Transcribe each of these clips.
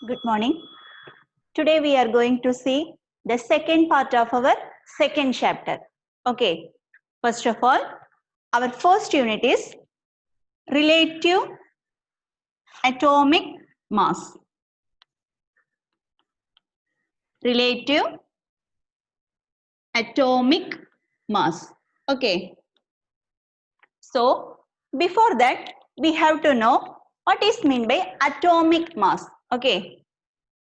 Good morning. Today we are going to see the second part of our second chapter. Okay. First of all, our first unit is relative atomic mass. Relative atomic mass. Okay. So, before that, we have to know what is meant by atomic mass. Okay.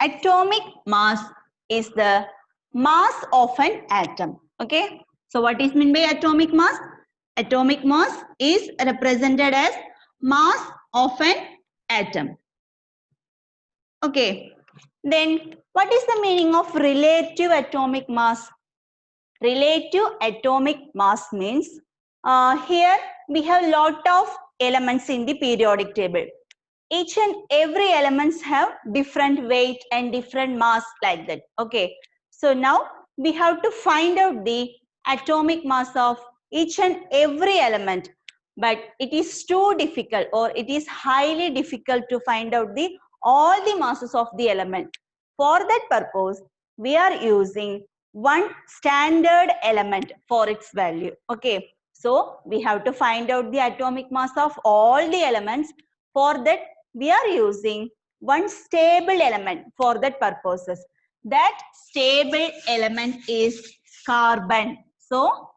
Atomic mass is the mass of an atom. Okay. So what is meant by atomic mass? Atomic mass is represented as mass of an atom. Okay. Then what is the meaning of relative atomic mass? Relative atomic mass means here we have lot of elements in the periodic table. Each and every elements have different weight and different mass like that. Okay. So now we have to find out the atomic mass of each and every element. But it is too difficult, or it is highly difficult to find out the all the masses of the element. For that purpose, we are using one standard element for its value. Okay. So we have to find out the atomic mass of all the elements. For that, we are using one stable element for that purposes. That stable element is carbon. So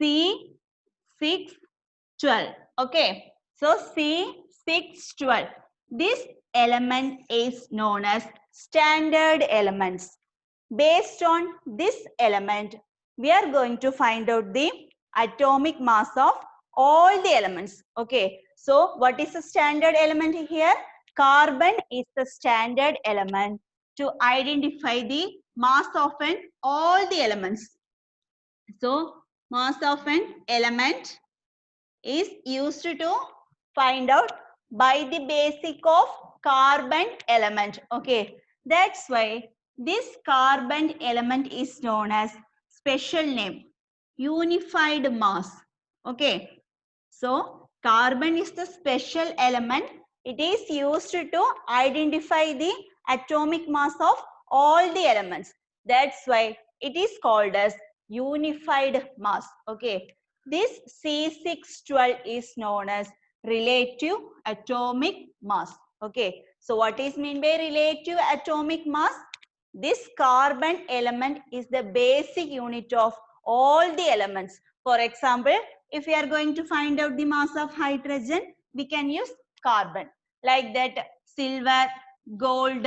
C612. Okay. So C612. This element is known as standard elements. Based on this element, we are going to find out the atomic mass of all the elements. Okay. So what is the standard element here? Carbon is the standard element to identify the mass of all the elements. So mass of an element is used to find out by the basic of carbon element. Okay. That's why this carbon element is known as special name, unified mass. Okay. So carbon is the special element. It is used to identify the atomic mass of all the elements. That's why it is called as unified mass. Okay. This C612 is known as relative atomic mass. Okay. So what is meant by relative atomic mass? This carbon element is the basic unit of all the elements. For example, if we are going to find out the mass of hydrogen, we can use carbon. Like that, silver, gold,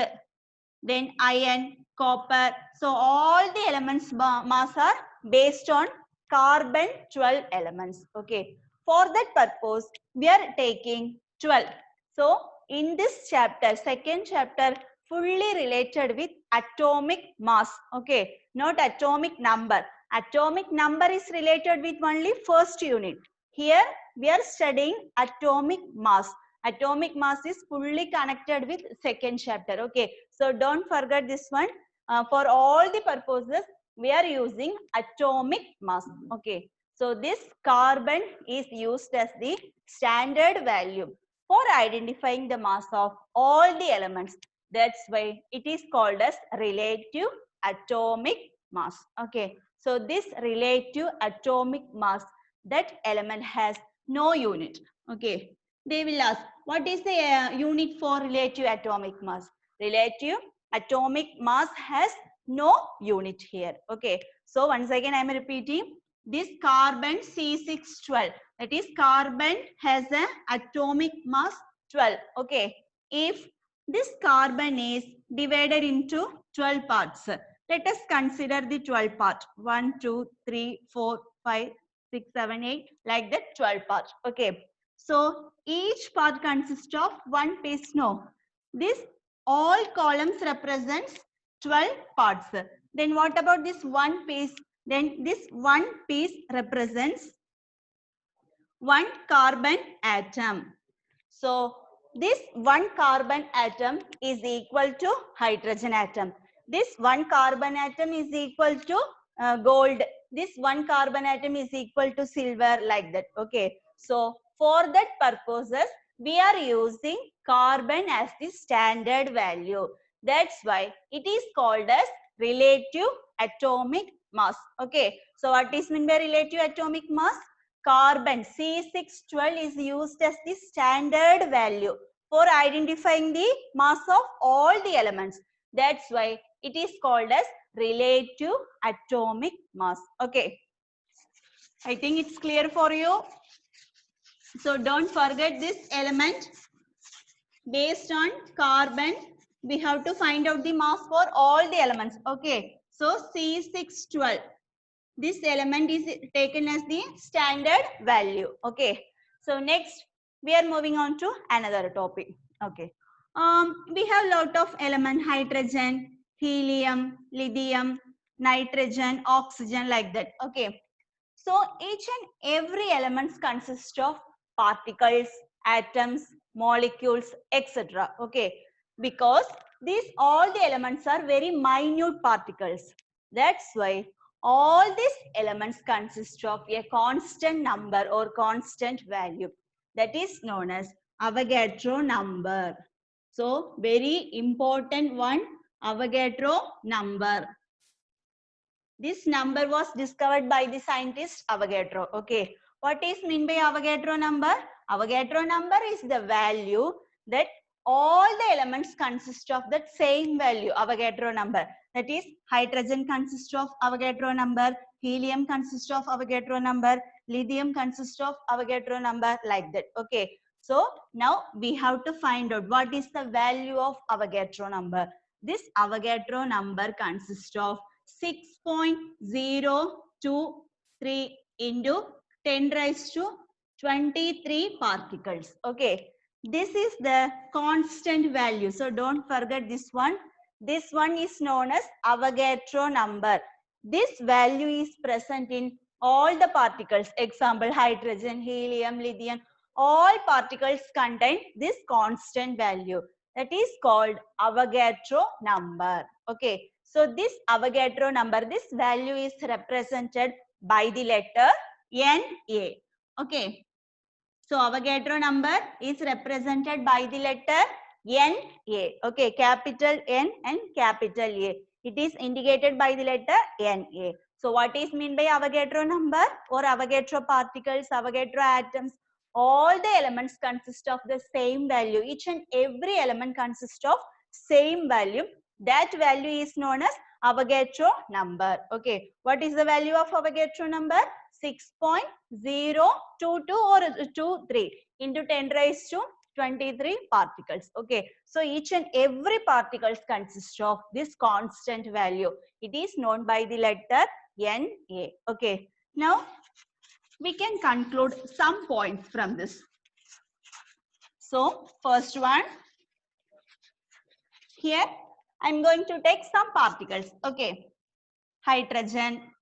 then iron, copper. So all the elements mass are based on carbon 12 elements. Okay. For that purpose, we are taking 12. So in this chapter, second chapter, fully related with atomic mass. Okay. Not atomic number. Atomic number is related with only first unit. Here we are studying atomic mass. Atomic mass is fully connected with second chapter. Okay. So don't forget this one. For all the purposes, we are using atomic mass. Okay. So this carbon is used as the standard value for identifying the mass of all the elements. That's why it is called as relative atomic mass. Okay. So this relative atomic mass, that element has no unit. Okay. They will ask, what is the unit for relative atomic mass? Relative atomic mass has no unit here. Okay. So once again I am repeating, this carbon C612, that is carbon has an atomic mass 12. Okay. If this carbon is divided into 12 parts, let us consider the 12 part. 1, 2, 3, 4, 5, 6, 7, 8, like that 12 parts. Okay. So each part consists of one piece. No. This all columns represents 12 parts. Then what about this one piece? Then this one piece represents one carbon atom. So this one carbon atom is equal to hydrogen atom. This one carbon atom is equal to gold. This one carbon atom is equal to silver, like that. Okay. So for that purposes, we are using carbon as the standard value. That's why it is called as relative atomic mass. Okay, so what is meant by relative atomic mass? Carbon C612 is used as the standard value for identifying the mass of all the elements. That's why it is called as relative atomic mass. Okay, I think it's clear for you. So don't forget this element. Based on carbon, we have to find out the mass for all the elements. Okay, so C612. This element is taken as the standard value. Okay, so next we are moving on to another topic. Okay, we have lot of element: hydrogen, helium, lithium, nitrogen, oxygen, like that. Okay, so each and every elements consist of particles, atoms, molecules, etc. Okay, because these all the elements are very minute particles. That's why all these elements consist of a constant number or constant value that is known as Avogadro number. So very important one, Avogadro number. This number was discovered by the scientist Avogadro. Okay, what is mean by Avogadro number? Avogadro number is the value that all the elements consist of that same value, Avogadro number. That is, hydrogen consists of Avogadro number, helium consists of Avogadro number, lithium consists of Avogadro number, like that. Okay, so now we have to find out what is the value of Avogadro number. This Avogadro number consists of 6.023 into 10 raised to 23 particles. Okay, this is the constant value. So don't forget this one. This one is known as Avogadro number. This value is present in all the particles. Example, hydrogen, helium, lithium. All particles contain this constant value. That is called Avogadro number. Okay. So this Avogadro number, this value is represented by the letter Na. Okay. So Avogadro number is represented by the letter Na. Okay. Capital N and capital A. It is indicated by the letter Na. So what is mean by Avogadro number or Avogadro particles, Avogadro atoms? All the elements consist of the same value. Each and every element consists of same value. That value is known as Avogadro number. Okay, what is the value of Avogadro number? 6.022 or 23 into 10 raised to 23 particles. Okay, so each and every particles consists of this constant value. It is known by the letter Na. Okay, now we can conclude some points from this. So first one, here I'm going to take some particles. Okay, hydrogen,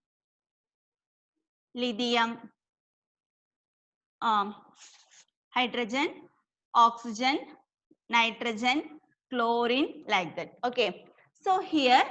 lithium, hydrogen, oxygen, nitrogen, chlorine, like that. Okay, so here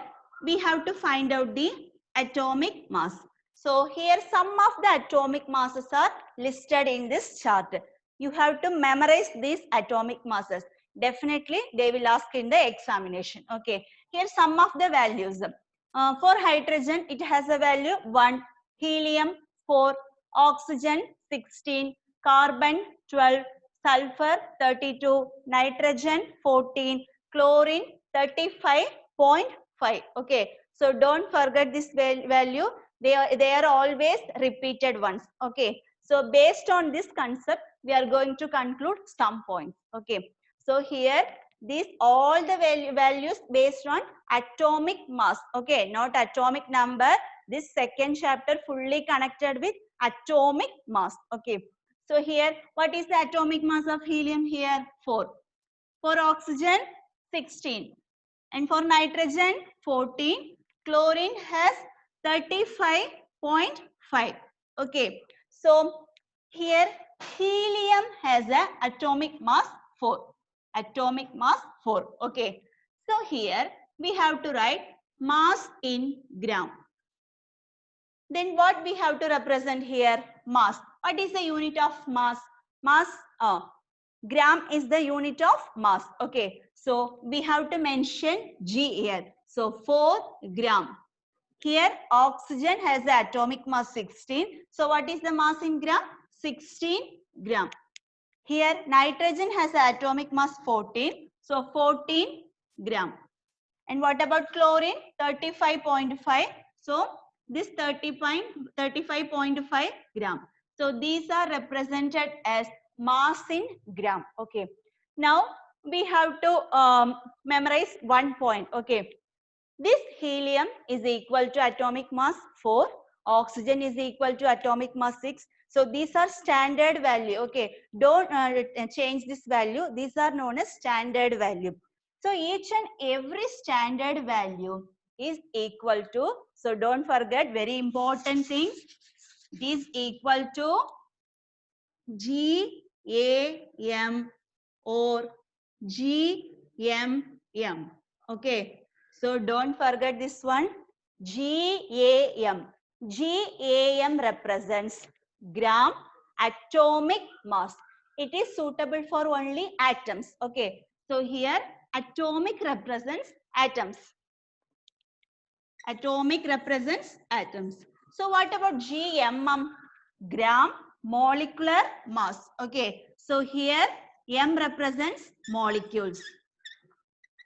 we have to find out the atomic mass. So here some of the atomic masses are listed in this chart. You have to memorize these atomic masses. Definitely they will ask in the examination. Okay, here some of the values. For hydrogen, it has a value 1, helium 4, oxygen 16, carbon 12, sulfur 32, nitrogen 14, chlorine 35.5. Okay, so don't forget this value. They are always repeated ones. Okay, so based on this concept, we are going to conclude some points. Okay, so here these all the values based on atomic mass. Okay, not atomic number. This second chapter fully connected with atomic mass. Okay, so here what is the atomic mass of helium? Here 4. For oxygen 16, and for nitrogen 14. Chlorine has 35.5. Okay, so here helium has a atomic mass 4. Atomic mass 4. Okay, so here we have to write mass in gram. Then what we have to represent here? Mass. What is the unit of mass? Mass Gram is the unit of mass. Okay, so we have to mention G here. So 4 gram. Here oxygen has the atomic mass 16. So what is the mass in gram? 16 gram. Here nitrogen has the atomic mass 14. So 14 gram. And what about chlorine? 35.5. So this 35.5 gram. So these are represented as mass in gram. Okay. Now we have to memorize one point. Okay. This helium is equal to atomic mass 4. Oxygen is equal to atomic mass 6. So these are standard value. Okay. Don't change this value. These are known as standard value. So each and every standard value is equal to, so don't forget, very important thing, it is equal to GAM or GMM. Okay, so don't forget this one, GAM. GAM represents gram atomic mass. It is suitable for only atoms. Okay, so here atomic represents atoms. Atomic represents atoms. So what about GMM? Gram molecular mass. Okay, so here M represents molecules.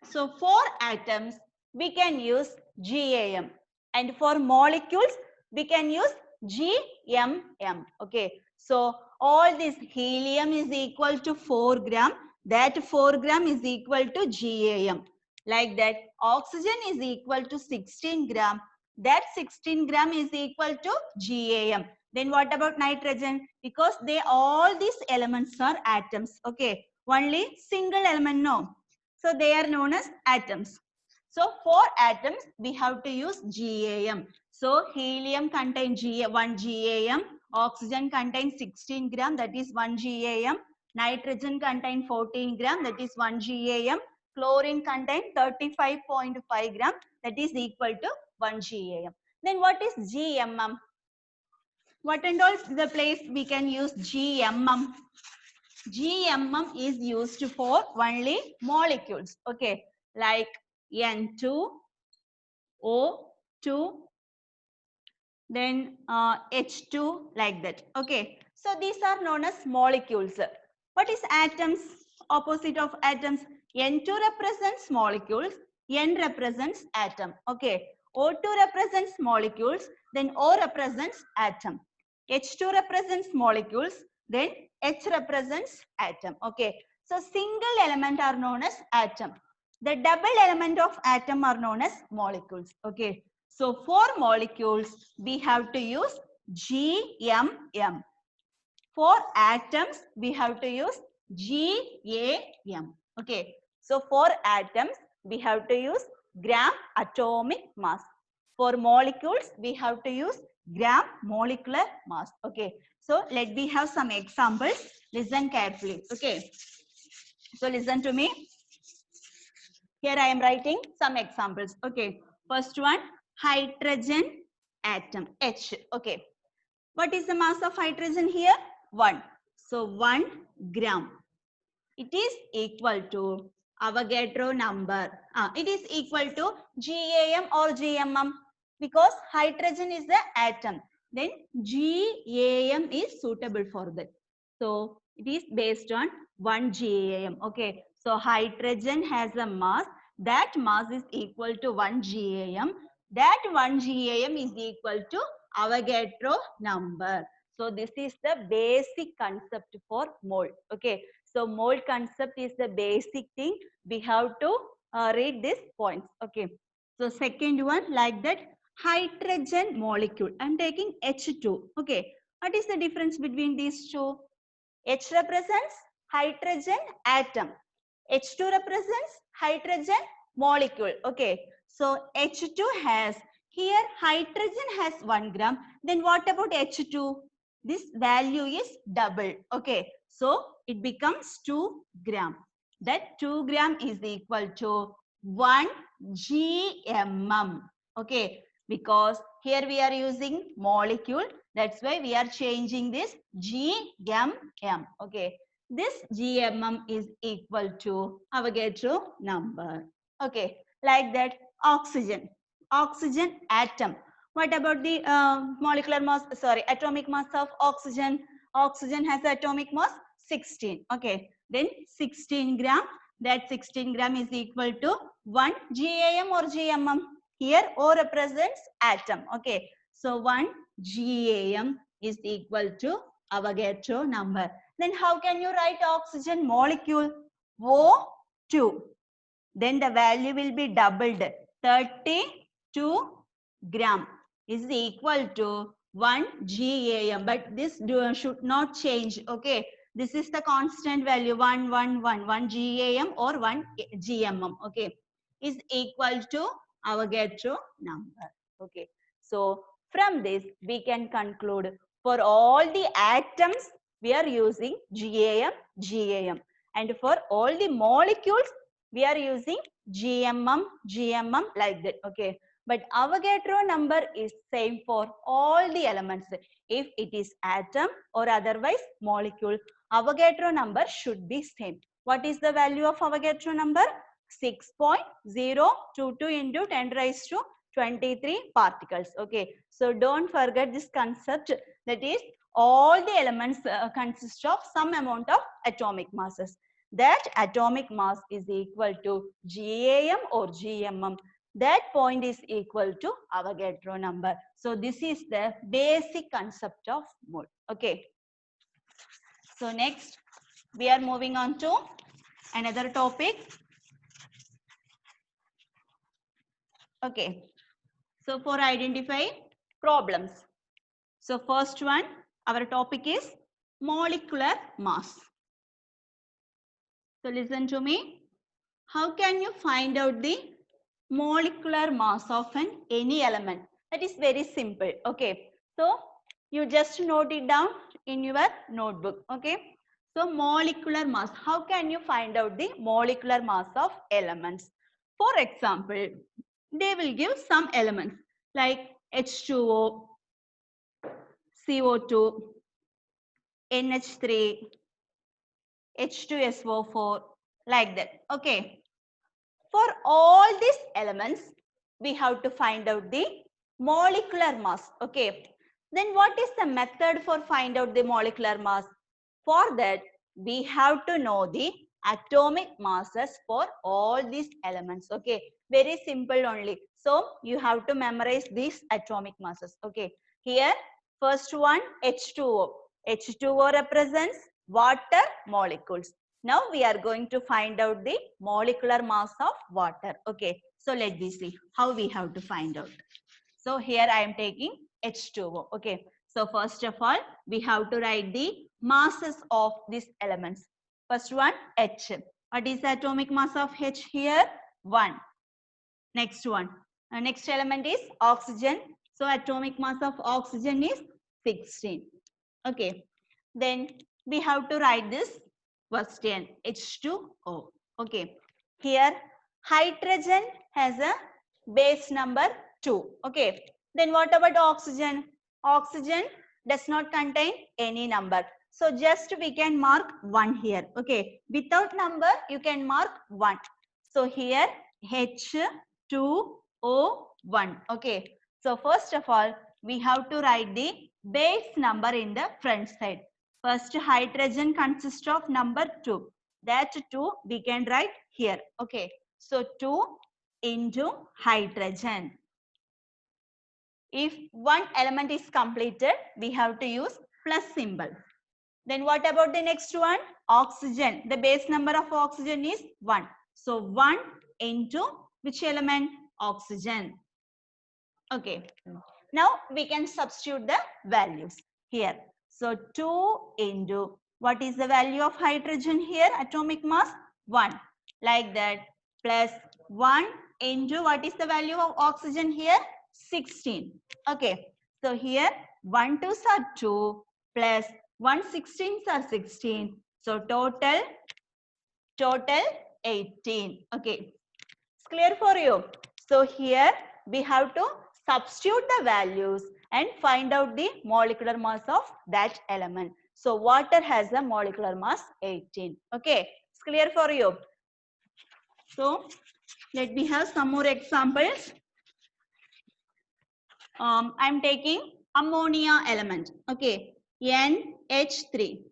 So for atoms we can use GAM, and for molecules we can use GMM. Okay, so all this helium is equal to 4 gram. That 4 gram is equal to GAM. Like that, oxygen is equal to 16 gram. That 16 gram is equal to GAM. Then what about nitrogen? Because they all these elements are atoms. Okay, only single element no. So they are known as atoms. So for atoms we have to use GAM. So helium contains 1 GAM, oxygen contains 16 gram, that is 1 GAM, nitrogen contains 14 gram, that is 1 GAM, chlorine contains 35.5 gram, that is equal to 1 GAM. Then what is GMM? What and all the place we can use GMM? GMM is used for only molecules. Okay, like N2, O2, then H2, like that. Okay, so these are known as molecules. What is atoms? Opposite of atoms. N2 represents molecules, N represents atom. Okay, O2 represents molecules, then O represents atom. H2 represents molecules, then H represents atom. Okay, so single element are known as atom. The double element of atom are known as molecules. Okay, so for molecules we have to use GMM. For atoms we have to use GAM. Okay, so for atoms we have to use gram atomic mass. For molecules we have to use gram molecular mass. Okay, so let me have some examples. Listen carefully. Okay, so listen to me. Here I am writing some examples. Okay, first one, hydrogen atom, H. Okay, what is the mass of hydrogen here? 1. So 1 gram. It is equal to Avogadro number. It is equal to GAM or GMM because hydrogen is the atom. Then GAM is suitable for that. So it is based on 1 GAM. Okay. So hydrogen has a mass. That mass is equal to 1 GAM. That 1 GAM is equal to Avogadro number. So this is the basic concept for mole. Okay. So mole concept is the basic thing. We have to read these points. Okay. So second one, like that, hydrogen molecule. I'm taking H2. Okay. What is the difference between these two? H represents hydrogen atom. H2 represents hydrogen molecule. Okay. So H2 has, here hydrogen has 1 gram. Then what about H2? This value is double. Okay. So it becomes 2 gram. That 2 gram is equal to 1 GMM. Okay. Because here we are using molecule. That's why we are changing this GMM. Okay. this GMM is equal to Avogadro number. Okay, like that. Oxygen, oxygen atom. What about the molecular mass, sorry, atomic mass of oxygen? Oxygen has atomic mass 16. Okay, then 16 gram. That 16 gram is equal to 1 GAM or GMM. Here O represents atom. Okay, so 1 GAM is equal to Avogadro number. Then how can you write oxygen molecule? O2. Then the value will be doubled. 32 gram is equal to 1 GAM. But this should not change. Okay. This is the constant value 1 GAM or 1 GMM. Okay. Is equal to Avogadro number. Okay. So from this we can conclude for all the atoms we are using GAM. And for all the molecules we are using GMM like that. Okay. But Avogadro number is same for all the elements. If it is atom or otherwise molecule, Avogadro number should be same. What is the value of Avogadro number? 6.022 into 10 raised to 23 particles. Okay. So don't forget this concept, that is all the elements consist of some amount of atomic masses. That atomic mass is equal to GAM or GMM. That point is equal to Avogadro number. So this is the basic concept of mole. Okay. So next we are moving on to another topic. Okay. So for identify problems. So first one, our topic is molecular mass. So listen to me. How can you find out the molecular mass of any element? That is very simple. Okay. So you just note it down in your notebook. Okay. So molecular mass. How can you find out the molecular mass of elements? For example, they will give some elements like H2O, CO2, NH3, H2SO4, like that. Okay. For all these elements, we have to find out the molecular mass. Okay. Then what is the method for find out the molecular mass? For that, we have to know the atomic masses for all these elements. Okay. Very simple only. So you have to memorize these atomic masses. Okay. Here, first one, H2O. H2O represents water molecules. Now we are going to find out the molecular mass of water. Okay. So let me see how we have to find out. So here I am taking H2O. Okay. So first of all, we have to write the masses of these elements. First one, H. What is the atomic mass of H here? 1. Next one. Next element is oxygen. So atomic mass of oxygen is 16. Okay. Then we have to write this question, H2O. Okay. Here hydrogen has a base number 2. Okay. Then what about oxygen? Oxygen does not contain any number. So just we can mark 1 here. Okay. Without number you can mark 1. So here H2O1. Okay. So first of all we have to write the base number in the front side. First hydrogen consists of number 2. That 2 we can write here. Okay. So 2 into hydrogen. If one element is completed, we have to use plus symbol. Then what about the next one? Oxygen. The base number of oxygen is 1. So 1 into which element? Oxygen. Okay. Now we can substitute the values here. So 2 into, what is the value of hydrogen here? Atomic mass 1. Like that. Plus 1 into, what is the value of oxygen here? 16. Okay. So here 1 2s are 2 plus 1 16s are 16. So total 18. Okay. It's clear for you. So here we have to substitute the values and find out the molecular mass of that element. So water has a molecular mass 18. Okay, it's clear for you. So let me have some more examples. I'm taking ammonia element. Okay, NH3.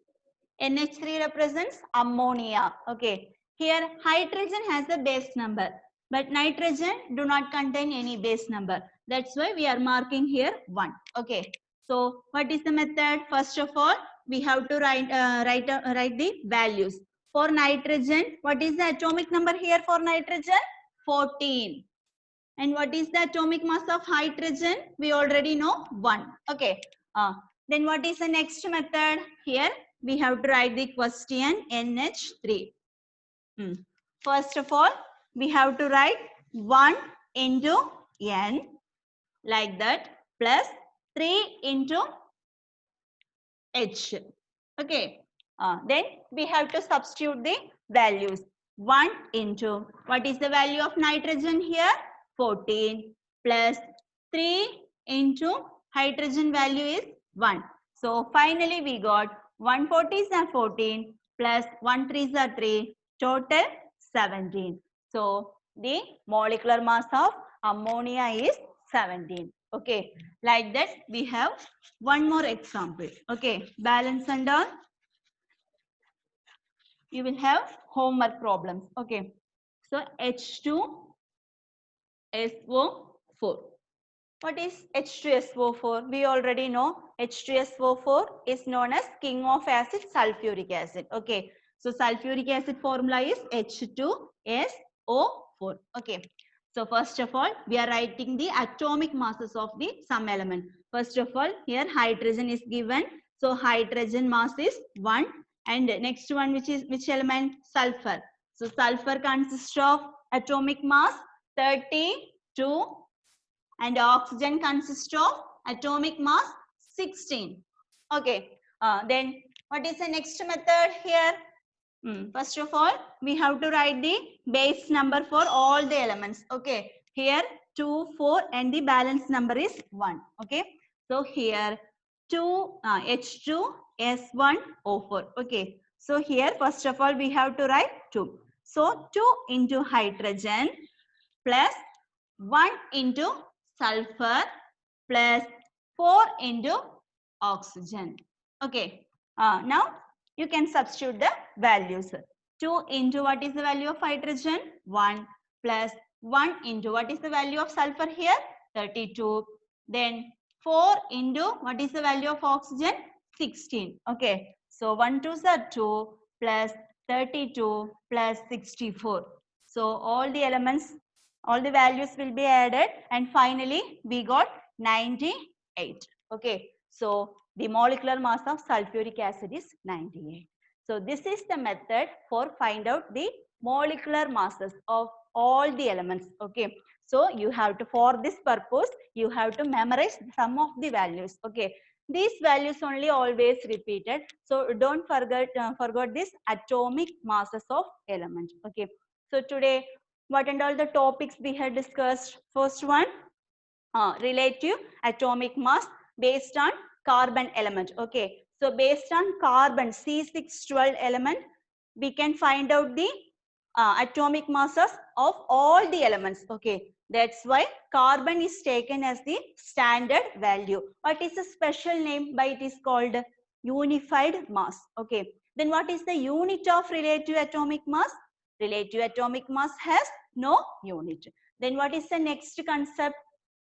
NH3 represents ammonia. Okay, here hydrogen has a base number, but nitrogen do not contain any base number. That's why we are marking here 1. Okay, so what is the method? First of all, we have to write the values. For nitrogen, what is the atomic number here for nitrogen? 14. And what is the atomic mass of hydrogen? We already know 1. Okay. Then what is the next method? Here we have to write the question NH3. First of all, we have to write 1 into N like that plus 3 into H. Okay. Then we have to substitute the values. 1 into, what is the value of nitrogen here? 14 plus 3 into hydrogen value is 1. So finally we got 1 40s are 14 plus 1 3s are 3, total 17. So the molecular mass of ammonia is 17. Okay, like that we have one more example. Okay, balance and all. You will have homework problems. Okay, so H2SO4. What is H2SO4? We already know H2SO4 is known as king of acid, sulfuric acid. Okay, so sulfuric acid formula is H2SO4. Okay, so first of all, we are writing the atomic masses of the some element. First of all, here hydrogen is given. So hydrogen mass is 1. And next one, which is which element? Sulfur. So sulfur consists of atomic mass 32 and oxygen consists of atomic mass 16. Okay. Then what is the next method here? First of all, we have to write the base number for all the elements. Okay. Here 2, 4 and the balance number is 1. Okay. So here H2S1O4. Okay. So here first of all we have to write 2. So 2 into hydrogen plus 1 into sulfur plus 4 into oxygen. Okay. Now you can substitute the values. 2 into what is the value of hydrogen? 1 plus 1 into what is the value of sulfur here? 32. Then 4 into what is the value of oxygen? 16. Okay. So 1 2s are 2 plus 32 plus 64. So all the elements, all the values will be added and finally we got 98. Okay. So the molecular mass of sulfuric acid is 98. So this is the method for find out the molecular masses of all the elements. Okay. So you have to, for this purpose, you have to memorize some of the values. Okay. These values only always repeated. So don't forget this atomic masses of elements. Okay. So today, what and all the topics we had discussed? First one, relative atomic mass based on carbon element. Okay. So based on carbon C612 element, we can find out the atomic masses of all the elements. Okay. That's why carbon is taken as the standard value. What is the special name by it is called unified mass. Okay. Then what is the unit of relative atomic mass? Relative atomic mass has no unit. Then what is the next concept?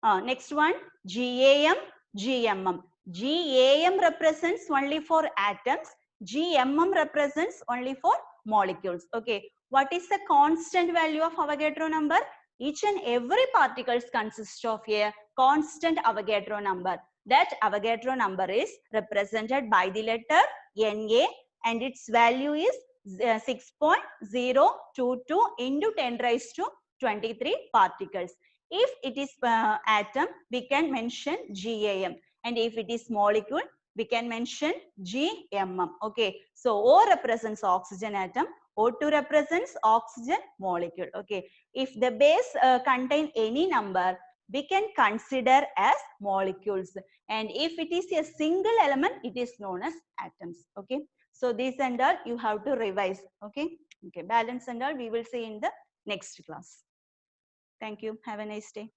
Next one, GAM, GMM. GAM represents only for atoms. GMM represents only for molecules. Okay. What is the constant value of Avogadro number? Each and every particles consist of a constant Avogadro number. That Avogadro number is represented by the letter Na and its value is 6.022 into 10 raised to 23 particles. If it is atom, we can mention GAM. And if it is molecule, we can mention GMM. Okay. So O represents oxygen atom. O2 represents oxygen molecule. Okay. If the base contain any number, we can consider as molecules. And if it is a single element, it is known as atoms. Okay. So these and all you have to revise. Okay. Okay. Balance and all we will see in the next class. Thank you. Have a nice day.